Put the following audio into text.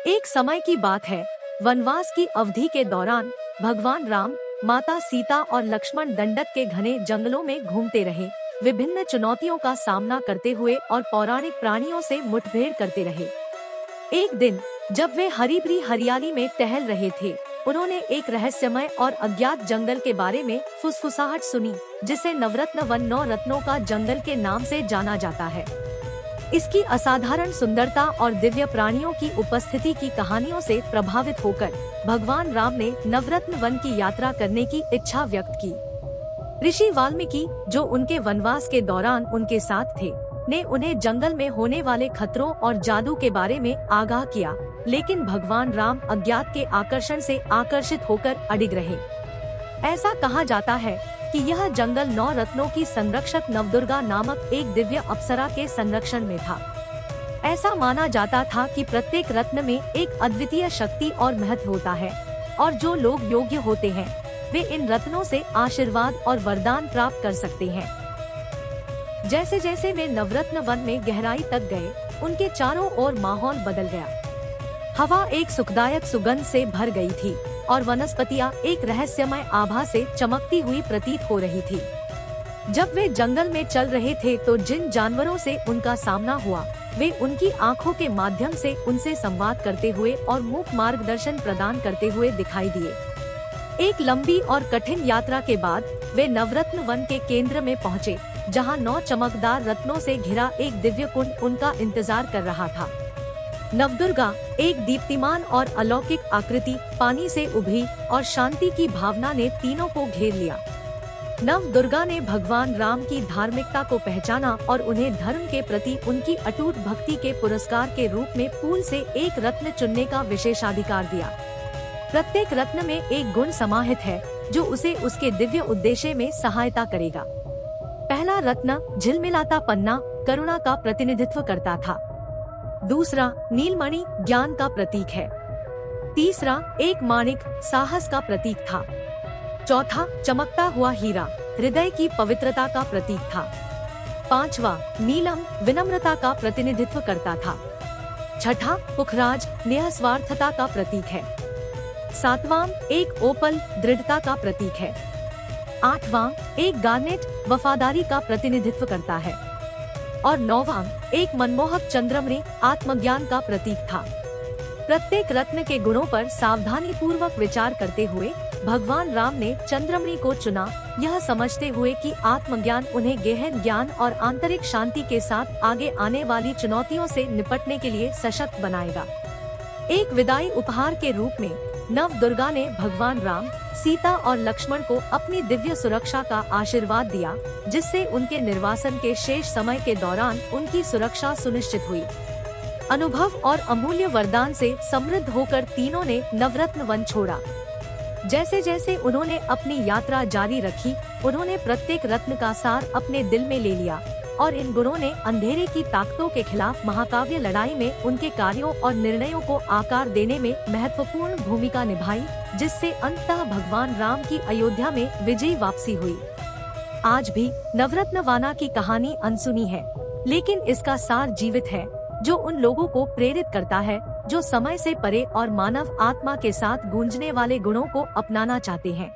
एक समय की बात है, वनवास की अवधि के दौरान भगवान राम, माता सीता और लक्ष्मण दंडक के घने जंगलों में घूमते रहे, विभिन्न चुनौतियों का सामना करते हुए और पौराणिक प्राणियों से मुठभेड़ करते रहे। एक दिन जब वे हरी भरी हरियाली में टहल रहे थे, उन्होंने एक रहस्यमय और अज्ञात जंगल के बारे में फुसफुसाहट सुनी, जिसे नवरत्न वन, 9 रत्नों का जंगल के नाम से जाना जाता है। इसकी असाधारण सुंदरता और दिव्य प्राणियों की उपस्थिति की कहानियों से प्रभावित होकर भगवान राम ने नवरत्न वन की यात्रा करने की इच्छा व्यक्त की। ऋषि वाल्मीकि, जो उनके वनवास के दौरान उनके साथ थे, ने उन्हें जंगल में होने वाले खतरों और जादू के बारे में आगाह किया, लेकिन भगवान राम अज्ञात के आकर्षण से आकर्षित होकर अडिग रहे। ऐसा कहा जाता है कि यह जंगल 9 रत्नों की संरक्षक नवदुर्गा नामक एक दिव्य अप्सरा के संरक्षण में था। ऐसा माना जाता था कि प्रत्येक रत्न में एक अद्वितीय शक्ति और महत्व होता है, और जो लोग योग्य होते हैं वे इन रत्नों से आशीर्वाद और वरदान प्राप्त कर सकते हैं। जैसे जैसे वे नवरत्न वन में गहराई तक गए, उनके चारों ओर माहौल बदल गया। हवा एक सुखदायक सुगंध से भर गई थी और वनस्पतियां एक रहस्यमय आभा से चमकती हुई प्रतीत हो रही थी। जब वे जंगल में चल रहे थे तो जिन जानवरों से उनका सामना हुआ, वे उनकी आँखों के माध्यम से उनसे संवाद करते हुए और मूक मार्गदर्शन प्रदान करते हुए दिखाई दिए। एक लंबी और कठिन यात्रा के बाद वे नवरत्न वन के केंद्र में पहुँचे, जहाँ 9 चमकदार रत्नों से घिरा एक दिव्य कुंड उनका इंतजार कर रहा था। नवदुर्गा, एक दीप्तिमान और अलौकिक आकृति, पानी से उभरी और शांति की भावना ने तीनों को घेर लिया। नवदुर्गा ने भगवान राम की धार्मिकता को पहचाना और उन्हें धर्म के प्रति उनकी अटूट भक्ति के पुरस्कार के रूप में पूल से एक रत्न चुनने का विशेषाधिकार दिया। प्रत्येक रत्न में एक गुण समाहित है जो उसे उसके दिव्य उद्देश्य में सहायता करेगा। पहला रत्न झिलमिलाता पन्ना करुणा का प्रतिनिधित्व करता था। दूसरा नीलमणि ज्ञान का प्रतीक है। तीसरा एक माणिक साहस का प्रतीक था। चौथा चमकता हुआ हीरा हृदय की पवित्रता का प्रतीक था। पांचवा नीलम विनम्रता का प्रतिनिधित्व करता था। छठा पुखराज निस्वार्थता का प्रतीक है। सातवां एक ओपल दृढ़ता का प्रतीक है। आठवां एक गार्नेट वफादारी का प्रतिनिधित्व करता है और 9वां एक मनमोहक चंद्रमणि आत्मज्ञान का प्रतीक था। प्रत्येक रत्न के गुणों पर सावधानी पूर्वक विचार करते हुए भगवान राम ने चंद्रमणि को चुना, यह समझते हुए कि आत्मज्ञान उन्हें गहन ज्ञान और आंतरिक शांति के साथ आगे आने वाली चुनौतियों से निपटने के लिए सशक्त बनाएगा। एक विदाई उपहार के रूप में नवदुर्गा ने भगवान राम, सीता और लक्ष्मण को अपनी दिव्य सुरक्षा का आशीर्वाद दिया, जिससे उनके निर्वासन के शेष समय के दौरान उनकी सुरक्षा सुनिश्चित हुई। अनुभव और अमूल्य वरदान से समृद्ध होकर तीनों ने नवरत्न वन छोड़ा। जैसे जैसे उन्होंने अपनी यात्रा जारी रखी, उन्होंने प्रत्येक रत्न का सार अपने दिल में ले लिया और इन गुणों ने अंधेरे की ताकतों के खिलाफ महाकाव्य लड़ाई में उनके कार्यों और निर्णयों को आकार देने में महत्वपूर्ण भूमिका निभाई, जिससे अंततः भगवान राम की अयोध्या में विजयी वापसी हुई। आज भी नवरत्न वाना की कहानी अनसुनी है, लेकिन इसका सार जीवित है, जो उन लोगों को प्रेरित करता है जो समय से परे और मानव आत्मा के साथ गूंजने वाले गुणों को अपनाना चाहते हैं।